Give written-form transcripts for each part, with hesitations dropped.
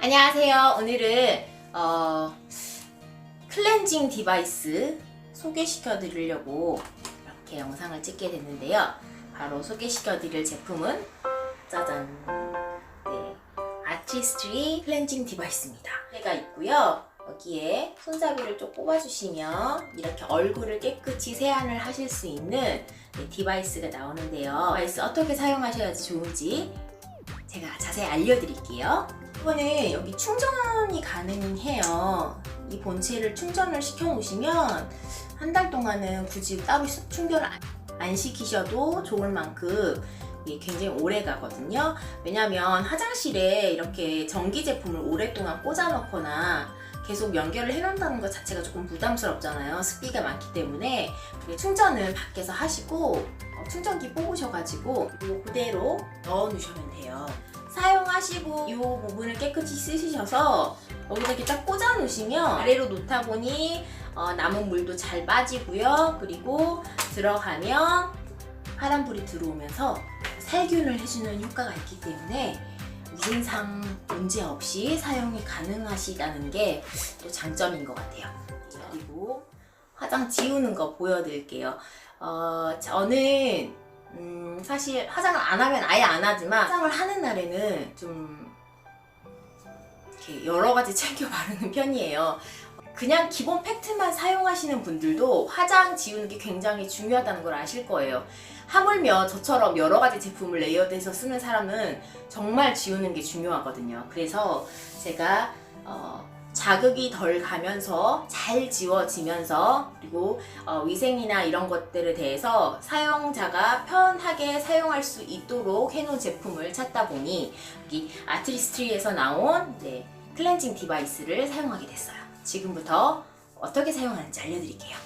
안녕하세요. 오늘은 클렌징 디바이스 소개시켜 드리려고 이렇게 영상을 찍게 됐는데요. 바로 소개시켜 드릴 제품은 짜잔! 네, 아티스트리 클렌징 디바이스입니다. 얘가 있고요. 여기에 손잡이를 좀 꼽아주시면 이렇게 얼굴을 깨끗이 세안을 하실 수 있는 디바이스가 나오는데요. 디바이스 어떻게 사용하셔야지 좋은지 제가 자세히 알려드릴게요. 이거는 여기 충전이 가능해요. 이 본체를 충전을 시켜 놓으시면 한 달 동안은 굳이 따로 충전을 안 시키셔도 좋을 만큼 굉장히 오래 가거든요. 왜냐면 화장실에 이렇게 전기 제품을 오랫동안 꽂아 놓거나 계속 연결을 해놓는다는 것 자체가 조금 부담스럽잖아요. 습기가 많기 때문에. 충전은 밖에서 하시고 충전기 뽑으셔가지고 이거 그대로 넣어 놓으시면 돼요. 사용하시고 이 부분을 깨끗이 씻으셔서 여기다 이렇게 딱 꽂아 놓으시면 아래로 놓다 보니 남은 물도 잘 빠지고요. 그리고 들어가면 파란불이 들어오면서 살균을 해주는 효과가 있기 때문에 위생상 문제 없이 사용이 가능하시다는 게 또 장점인 것 같아요. 그리고 화장 지우는 거 보여드릴게요. 저는 사실 화장을 안 하면 아예 안 하지만 화장을 하는 날에는 좀 이렇게 여러 가지 챙겨 바르는 편이에요. 그냥 기본 팩트만 사용하시는 분들도 화장 지우는 게 굉장히 중요하다는 걸 아실 거예요. 하물며 저처럼 여러 가지 제품을 레이어드해서 쓰는 사람은 정말 지우는 게 중요하거든요. 그래서 제가 자극이 덜 가면서 잘 지워지면서 그리고 위생이나 이런 것들에 대해서 사용자가 편하게 사용할 수 있도록 해놓은 제품을 찾다 보니 여기 아티스트리에서 나온 클렌징 디바이스를 사용하게 됐어요. 지금부터 어떻게 사용하는지 알려드릴게요.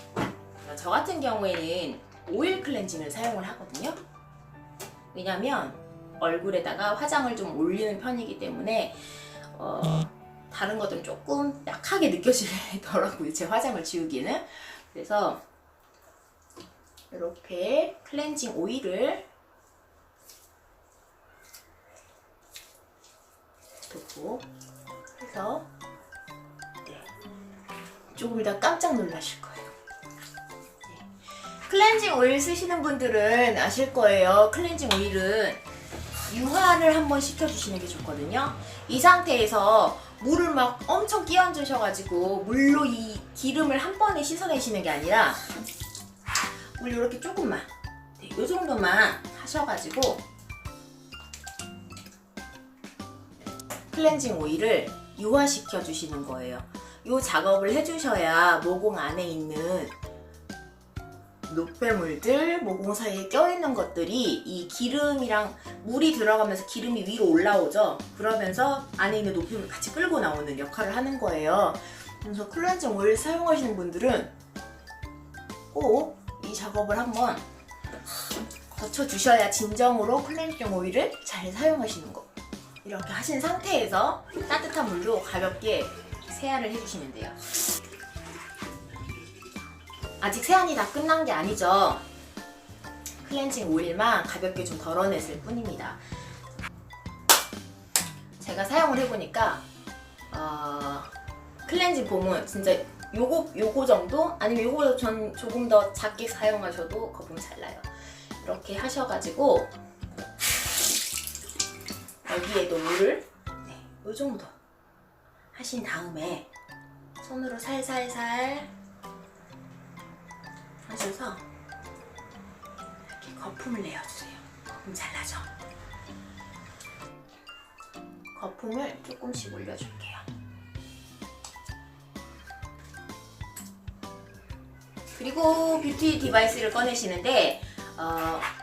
저 같은 경우에는 오일 클렌징을 사용을 하거든요. 왜냐면 얼굴에다가 화장을 좀 올리는 편이기 때문에 다른 것들은 조금 약하게 느껴지더라고요. 제 화장을 지우기는. 그래서 이렇게 클렌징 오일을 붓고 해서 조금 더 깜짝 놀라실 거예요. 클렌징 오일 쓰시는 분들은 아실 거예요. 클렌징 오일은 유화를 한번 시켜주시는 게 좋거든요. 이 상태에서 물을 막 엄청 끼얹으셔가지고 물로 이 기름을 한 번에 씻어내시는 게 아니라 물 이렇게 조금만 이 정도만 하셔가지고 클렌징 오일을 유화시켜 주시는 거예요. 이 작업을 해주셔야 모공 안에 있는 노폐물들, 모공 사이에 껴있는 것들이 이 기름이랑 물이 들어가면서 기름이 위로 올라오죠. 그러면서 안에 있는 노폐물 같이 끌고 나오는 역할을 하는 거예요. 그래서 클렌징 오일 사용하시는 분들은 꼭 이 작업을 한번 거쳐주셔야 진정으로 클렌징 오일을 잘 사용하시는 거. 이렇게 하신 상태에서 따뜻한 물로 가볍게 세안을 해주시면 돼요. 아직 세안이 다 끝난 게 아니죠. 클렌징 오일만 가볍게 좀 덜어냈을 뿐입니다. 제가 사용을 해보니까 클렌징 폼은 진짜 요거 정도? 아니면 요거 전 조금 더 작게 사용하셔도 거품 잘 나요. 이렇게 하셔가지고 여기에도 물을 요 정도 하신 다음에 손으로 살살살 하셔서 이렇게 거품을 내어주세요. 거품 잘 나죠? 거품을 조금씩 올려줄게요. 그리고 뷰티 디바이스를 꺼내시는데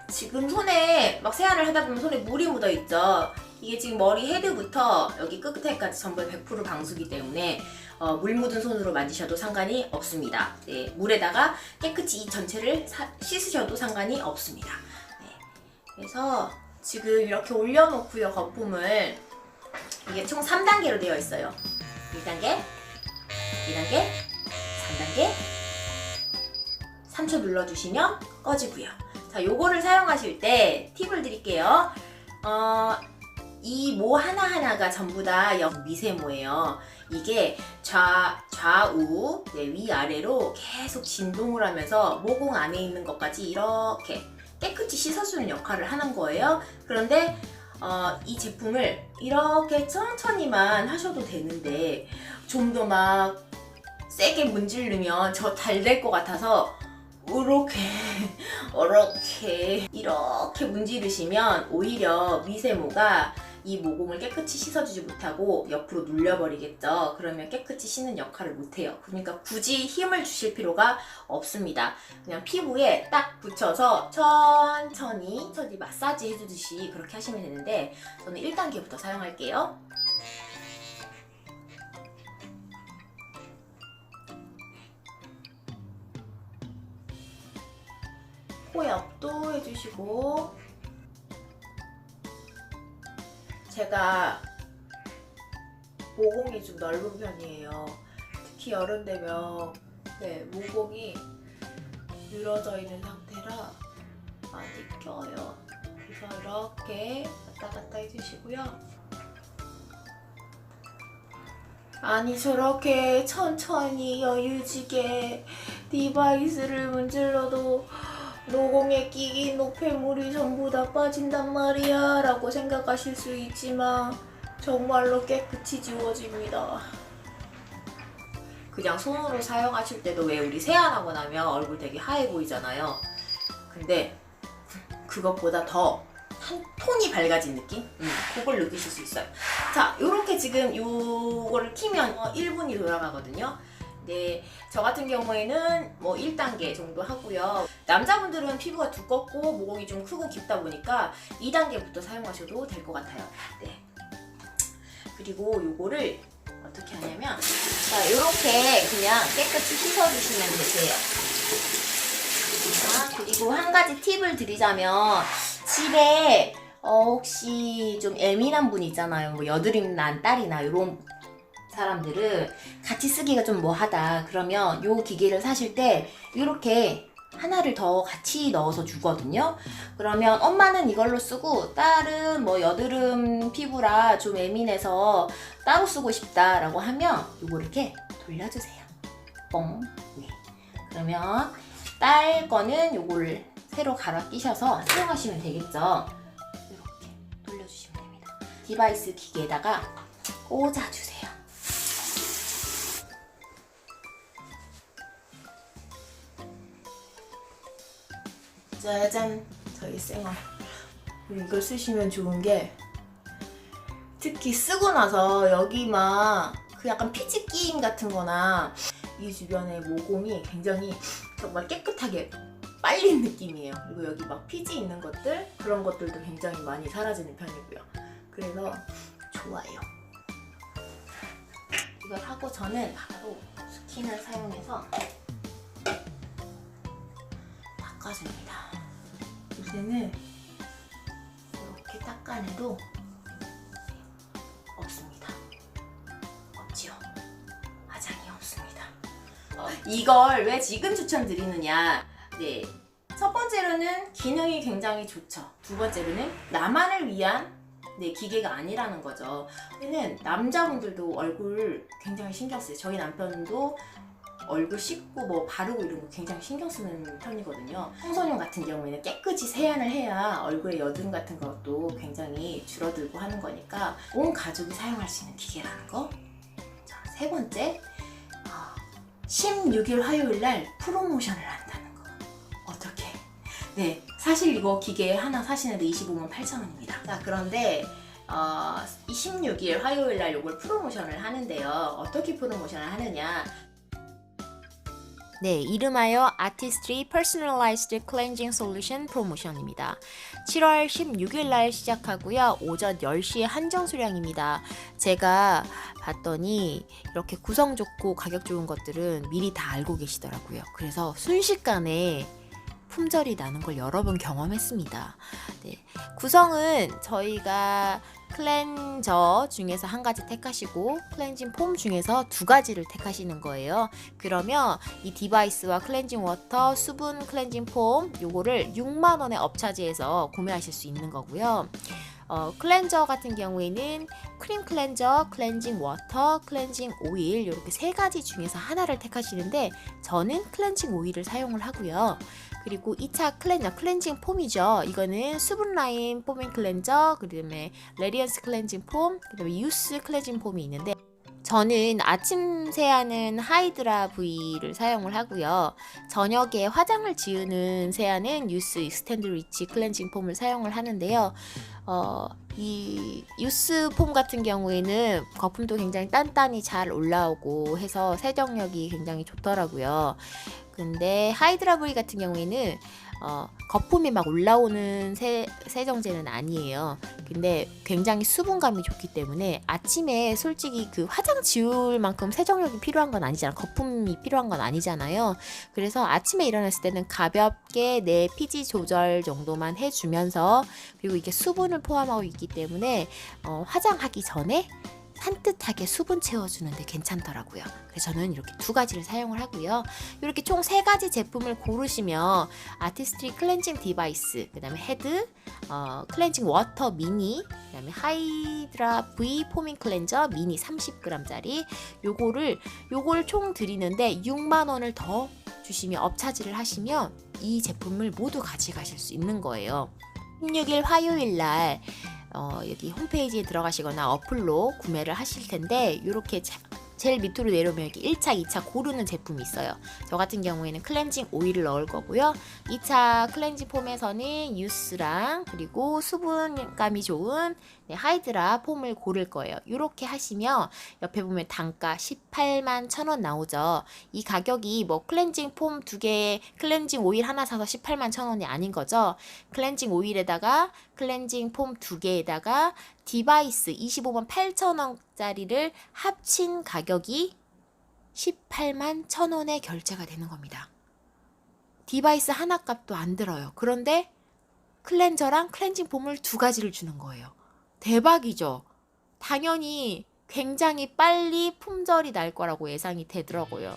지금 손에 막 세안을 하다 보면 손에 물이 묻어 있죠. 이게 지금 머리 헤드부터 여기 끝에까지 전부 100% 방수기 때문에 물 묻은 손으로 만지셔도 상관이 없습니다. 물에다가 깨끗이 이 전체를 씻으셔도 상관이 없습니다. 그래서 지금 이렇게 올려놓고요. 거품을 이게 총 3단계로 되어 있어요. 1단계, 2단계, 3단계 3초 눌러주시면 꺼지고요. 자, 요거를 사용하실 때 팁을 드릴게요. 이 모 하나하나가 전부 다 미세모예요. 이게 좌우, 네, 위아래로 계속 진동을 하면서 모공 안에 있는 것까지 이렇게 깨끗이 씻어주는 역할을 하는 거예요. 그런데 이 제품을 이렇게 천천히만 하셔도 되는데 좀 더 막 세게 문지르면 저 잘 될 것 같아서 이렇게 문지르시면 오히려 미세모가 이 모공을 깨끗이 씻어주지 못하고 옆으로 눌려버리겠죠. 그러면 깨끗이 씻는 역할을 못해요. 그러니까 굳이 힘을 주실 필요가 없습니다. 그냥 피부에 딱 붙여서 천천히 마사지 해주듯이 그렇게 하시면 되는데 저는 1단계부터 사용할게요. 코 옆도 해주시고, 제가 모공이 좀 넓은 편이에요. 특히 여름 되면 모공이 늘어져 있는 상태라 많이 껴요. 그래서 이렇게 왔다 갔다 해주시고요. 아니 저렇게 천천히 여유지게 디바이스를 문질러도 모공에 끼긴 노폐물이 전부 다 빠진단 말이야 라고 생각하실 수 있지만 정말로 깨끗이 지워집니다. 그냥 손으로 사용하실 때도 왜 우리 세안하고 나면 얼굴 되게 하얘 보이잖아요. 근데 그것보다 더 한 톤이 밝아진 느낌? 그걸 느끼실 수 있어요. 자, 요렇게 지금 요거를 키면 1분이 돌아가거든요. 네, 저 같은 경우에는 뭐 1단계 정도 하고요. 남자분들은 피부가 두껍고 모공이 좀 크고 깊다 보니까 2단계부터 사용하셔도 될 것 같아요. 네. 그리고 요거를 어떻게 하냐면, 자, 요렇게 그냥 깨끗이 씻어주시면 되세요. 자, 그리고 한 가지 팁을 드리자면, 집에 혹시 좀 예민한 분 있잖아요. 뭐 여드름 난 딸이나 이런 사람들은 같이 쓰기가 좀 뭐하다 그러면 요 기계를 사실 때 이렇게 하나를 더 같이 넣어서 주거든요. 그러면 엄마는 이걸로 쓰고 딸은 뭐 여드름 피부라 좀 예민해서 따로 쓰고 싶다 라고 하면 요거 이렇게 돌려주세요. 뽕. 네. 그러면 딸 거는 요거를 새로 갈아 끼셔서 사용하시면 되겠죠. 이렇게 돌려주시면 됩니다. 디바이스 기계에다가 꽂아주세요. 짜잔! 저희 쌩얼. 이걸 쓰시면 좋은 게 특히 쓰고 나서 여기 막 그 약간 피지 끼임 같은 거나 이 주변의 모공이 굉장히 정말 깨끗하게 빨린 느낌이에요. 그리고 여기 막 피지 있는 것들 그런 것들도 굉장히 많이 사라지는 편이고요. 그래서 좋아요. 이걸 하고 저는 바로 스킨을 사용해서 닦아줍니다. 요새는 이렇게 닦아내도 없습니다. 없지요? 화장이 없습니다. 이걸 왜 지금 추천드리느냐? 네, 첫 번째로는 기능이 굉장히 좋죠. 두 번째로는 나만을 위한 기계가 아니라는 거죠. 얘는 남자분들도 얼굴 굉장히 신경 써요. 저희 남편도 얼굴 씻고 뭐 바르고 이런 거 굉장히 신경 쓰는 편이거든요. 청소년 같은 경우에는 깨끗이 세안을 해야 얼굴에 여드름 같은 것도 굉장히 줄어들고 하는 거니까 온 가족이 사용할 수 있는 기계라는 거. 자, 세 번째, 16일 화요일 날 프로모션을 한다는 거. 어떻게? 네, 사실 이거 기계 하나 사시는데 25만 8천 원입니다. 자, 그런데 이 16일 화요일 날 이걸 프로모션을 하는데요. 어떻게 프로모션을 하느냐? 네, 이름하여 Artistry Personalized Cleansing Solution 프로모션입니다. 7월 16일 날 시작하고요. 오전 10시에 한정 수량입니다. 제가 봤더니 이렇게 구성 좋고 가격 좋은 것들은 미리 다 알고 계시더라고요. 그래서 순식간에 품절이 나는 걸 여러 번 경험했습니다. 네, 구성은 저희가 클렌저 중에서 한 가지 택하시고 클렌징 폼 중에서 두 가지를 택하시는 거예요. 그러면 이 디바이스와 클렌징 워터, 수분 클렌징 폼 요거를 6만 원에 업차지해서 구매하실 수 있는 거고요. 클렌저 같은 경우에는 크림 클렌저, 클렌징 워터, 클렌징 오일 이렇게 세 가지 중에서 하나를 택하시는데 저는 클렌징 오일을 사용을 하고요. 그리고 2차 클렌징 폼이죠. 이거는 수분 라인 폼앤 클렌저, 그다음에 레디언스 클렌징 폼, 그다음에 유스 클렌징 폼이 있는데 저는 아침 세안은 하이드라 V를 사용을 하고요. 저녁에 화장을 지우는 세안은 유스 익스텐드 리치 클렌징 폼을 사용을 하는데요. 이 유스 폼 같은 경우에는 거품도 굉장히 단단히 잘 올라오고 해서 세정력이 굉장히 좋더라고요. 근데 하이드라 V 같은 경우에는 거품이 막 올라오는 세정제는 아니에요. 근데 굉장히 수분감이 좋기 때문에 아침에 솔직히 그 화장 지울 만큼 세정력이 필요한 건 아니잖아요. 거품이 필요한 건 아니잖아요. 그래서 아침에 일어났을 때는 가볍게 내 피지 조절 정도만 해주면서, 그리고 이게 수분을 포함하고 있기 때문에 화장하기 전에 산뜻하게 수분 채워주는데 괜찮더라고요. 그래서 저는 이렇게 두 가지를 사용을 하고요. 이렇게 총 세 가지 제품을 고르시면 아티스트리 클렌징 디바이스, 그 다음에 헤드, 클렌징 워터 미니, 그 다음에 하이드라 V 포밍 클렌저 미니 30g짜리 요걸 총 드리는데 6만원을 더 주시면 업차지를 하시면 이 제품을 모두 가져가실 수 있는 거예요. 16일 화요일 날 여기 홈페이지에 들어가시거나 어플로 구매를 하실 텐데, 이렇게 제일 밑으로 내려오면 여기 1차, 2차 고르는 제품이 있어요. 저 같은 경우에는 클렌징 오일을 넣을 거고요. 2차 클렌징 폼에서는 유스랑 그리고 수분감이 좋은 하이드라 폼을 고를 거예요. 이렇게 하시면 옆에 보면 단가 18만 1,000원 나오죠. 이 가격이 뭐 클렌징 폼 2개, 클렌징 오일 하나 사서 18만 1,000원이 아닌 거죠. 클렌징 오일에다가 클렌징 폼 2개에다가 디바이스 25만 8,000원짜리를 합친 가격이 18만 1,000원에 결제가 되는 겁니다. 디바이스 하나 값도 안 들어요. 그런데 클렌저랑 클렌징 폼을 두 가지를 주는 거예요. 대박이죠? 당연히 굉장히 빨리 품절이 날 거라고 예상이 되더라고요.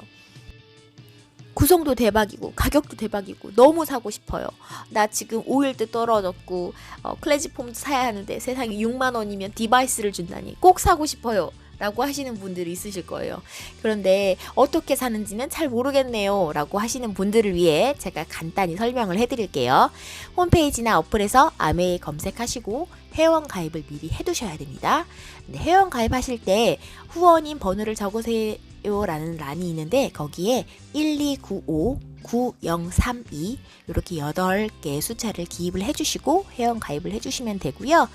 구성도 대박이고 가격도 대박이고 너무 사고 싶어요. 나 지금 오일도 떨어졌고 클렌징 폼도 사야 하는데 세상에 6만원이면 디바이스를 준다니 꼭 사고 싶어요 라고 하시는 분들이 있으실 거예요. 그런데 어떻게 사는지는 잘 모르겠네요 라고 하시는 분들을 위해 제가 간단히 설명을 해드릴게요. 홈페이지나 어플에서 아메이 검색하시고 회원 가입을 미리 해두셔야 됩니다. 근데 회원 가입하실 때 후원인 번호를 적으세요 라는 란이 있는데 거기에 1295-9032 이렇게 8개의 숫자를 기입을 해주시고 회원 가입을 해주시면 되고요.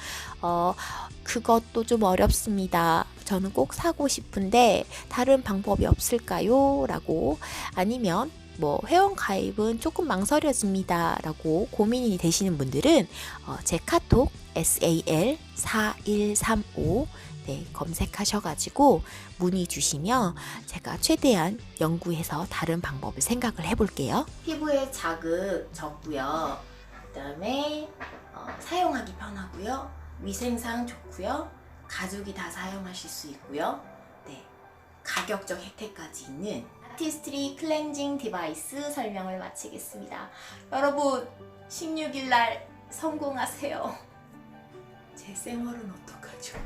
그것도 좀 어렵습니다. 저는 꼭 사고 싶은데 다른 방법이 없을까요? 라고, 아니면 뭐 회원 가입은 조금 망설여집니다 라고 고민이 되시는 분들은 제 카톡 SAL4135 검색하셔가지고 문의 주시면 제가 최대한 연구해서 다른 방법을 생각을 해볼게요. 피부에 자극 적고요. 그 다음에 사용하기 편하고요. 위생상 좋고요. 가족이 다 사용하실 수 있고요. 가격적 혜택까지 있는 아티스트리 클렌징 디바이스 설명을 마치겠습니다. 여러분 16일날 성공하세요. 제 쌩얼은 어떡하죠?